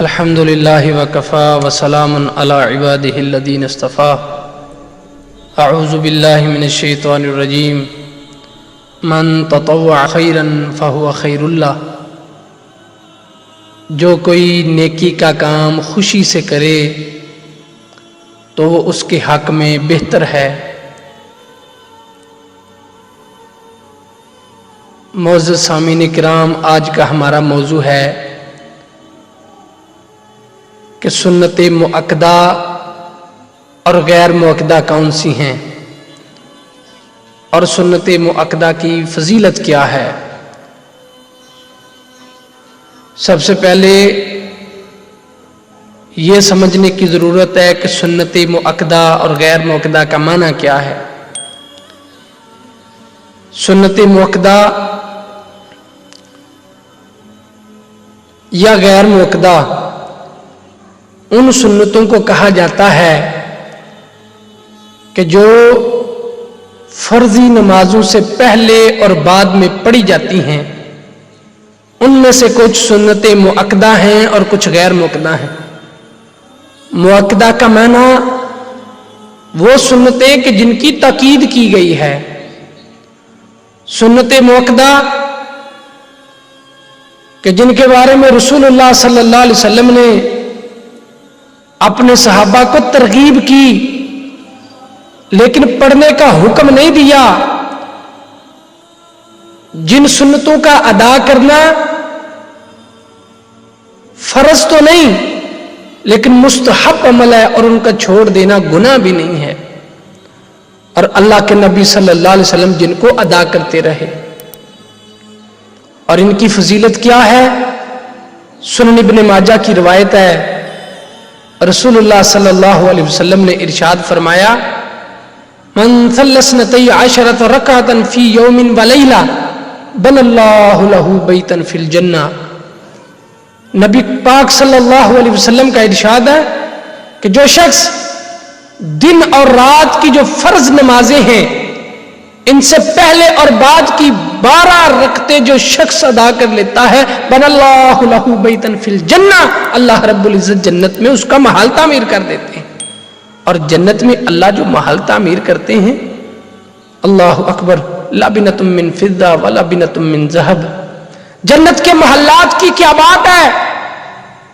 الحمد للہ وکفا وسلام علی عبادہ الذین اصطفیٰ اعوذ باللہ من الشیطان الرجیم من تطوع خیرا فہو خیر اللہ، جو کوئی نیکی کا کام خوشی سے کرے تو وہ اس کے حق میں بہتر ہے۔ معزز سامعین کرام، آج کا ہمارا موضوع ہے کہ سنت مؤکدہ اور غیر مؤکدہ کون سی ہیں، اور سنت مؤکدہ کی فضیلت کیا ہے۔ سب سے پہلے یہ سمجھنے کی ضرورت ہے کہ سنت مؤکدہ اور غیر مؤکدہ کا معنی کیا ہے۔ سنت مؤکدہ یا غیر مؤکدہ ان سنتوں کو کہا جاتا ہے کہ جو فرضی نمازوں سے پہلے اور بعد میں پڑھی جاتی ہیں۔ ان میں سے کچھ سنتیں مؤکدہ ہیں اور کچھ غیر مؤکدہ ہیں۔ مؤکدہ کا معنی وہ سنتیں کہ جن کی تاکید کی گئی ہے۔ سنت مؤکدہ کہ جن کے بارے میں رسول اللہ صلی اللہ علیہ وسلم نے اپنے صحابہ کو ترغیب کی لیکن پڑھنے کا حکم نہیں دیا۔ جن سنتوں کا ادا کرنا فرض تو نہیں لیکن مستحب عمل ہے، اور ان کا چھوڑ دینا گناہ بھی نہیں ہے، اور اللہ کے نبی صلی اللہ علیہ وسلم جن کو ادا کرتے رہے۔ اور ان کی فضیلت کیا ہے؟ سنن ابن ماجہ کی روایت ہے، رسول اللہ صلی اللہ علیہ وسلم نے ارشاد فرمایا، من صلی اثنتی عشرۃ رکعۃ فی یوم ولیلہ بنى اللہ لہ بیتا فی الجنہ۔ نبی پاک صلی اللہ علیہ وسلم کا ارشاد ہے کہ جو شخص دن اور رات کی جو فرض نمازیں ہیں ان سے پہلے اور بعد کی 12 رکعتیں جو شخص ادا کر لیتا ہے، بنى اللہ لہ بیتا فی الجنہ، اللہ رب العزت جنت میں اس کا محل تعمیر کر دیتے ہیں۔ اور جنت میں اللہ جو محل تعمیر کرتے ہیں، اللہ اکبر، لبنۃ من فضہ ولبنۃ من ذہب۔ جنت کے محلات کی کیا بات ہے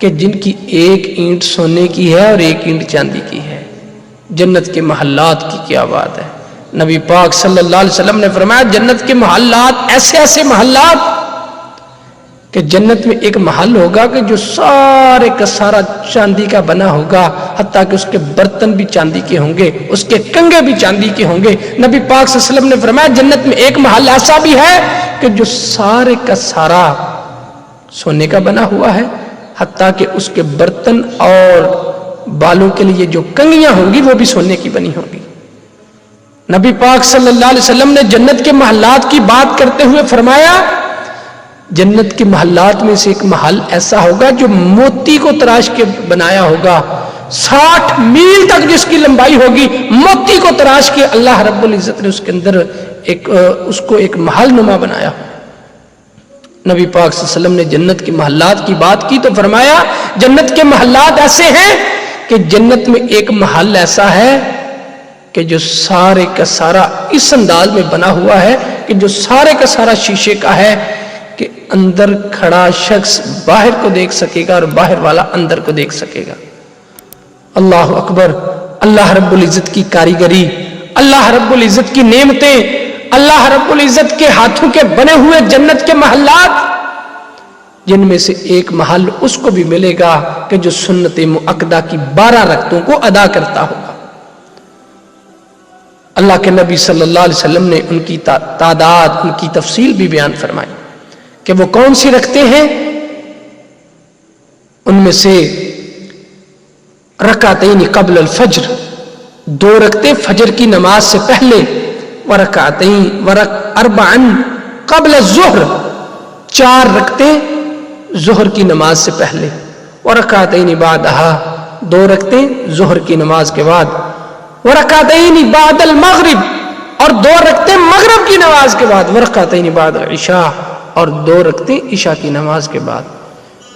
کہ جن کی ایک اینٹ سونے کی ہے اور ایک اینٹ چاندی کی ہے۔ جنت کے محلات کی کیا بات ہے۔ نبی پاک صلی اللہ علیہ وسلم نے فرمایا، جنت کے محلات ایسے ایسے محلات کہ جنت میں ایک محل ہوگا کہ جو سارے کا سارا چاندی کا بنا ہوگا، حتیٰ کہ اس کے برتن بھی چاندی کے ہوں گے، اس کے کنگے بھی چاندی کے ہوں گے۔ نبی پاک صلی اللہ علیہ وسلم نے فرمایا، جنت میں ایک محل ایسا بھی ہے کہ جو سارے کا سارا سونے کا بنا ہوا ہے، حتیٰ کہ اس کے برتن اور بالوں کے لیے جو کنگیاں ہوں گی وہ بھی سونے کی بنی ہوں گی۔ نبی پاک صلی اللہ علیہ وسلم نے جنت کے محلات کی بات کرتے ہوئے فرمایا، جنت کے محلات میں سے ایک محل ایسا ہوگا جو موتی کو تراش کے بنایا ہوگا، 60 میل تک جس کی لمبائی ہوگی، موتی کو تراش کے اللہ رب العزت نے اس کے اندر اس کو ایک محل نما بنایا۔ نبی پاک صلی اللہ علیہ وسلم نے جنت کے محلات کی بات کی تو فرمایا، جنت کے محلات ایسے ہیں کہ جنت میں ایک محل ایسا ہے کہ جو سارے کا سارا اس انداز میں بنا ہوا ہے کہ جو سارے کا سارا شیشے کا ہے کہ اندر کھڑا شخص باہر کو دیکھ سکے گا اور باہر والا اندر کو دیکھ سکے گا۔ اللہ اکبر، اللہ رب العزت کی کاریگری، اللہ رب العزت کی نعمتیں، اللہ رب العزت کے ہاتھوں کے بنے ہوئے جنت کے محلات، جن میں سے ایک محل اس کو بھی ملے گا کہ جو سنت مؤکدہ کی 12 رکعتوں کو ادا کرتا ہوگا۔ اللہ کے نبی صلی اللہ علیہ وسلم نے ان کی تعداد، ان کی تفصیل بھی بیان فرمائی کہ وہ کون سی رکھتے ہیں۔ ان میں سے رکعتین قبل الفجر، 2 رکعتیں فجر کی نماز سے پہلے، ورکعتین اربعا قبل الظہر، 4 رکعتیں ظہر کی نماز سے پہلے، ورکعتین بعدہا، 2 رکعتیں ظہر کی نماز کے بعد، ورکعتین بعد المغرب، اور 2 رکعتیں مغرب کی نماز کے بعد، ورکعتین بعد العشاء، اور 2 رکعتیں عشاء کی نماز کے بعد۔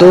2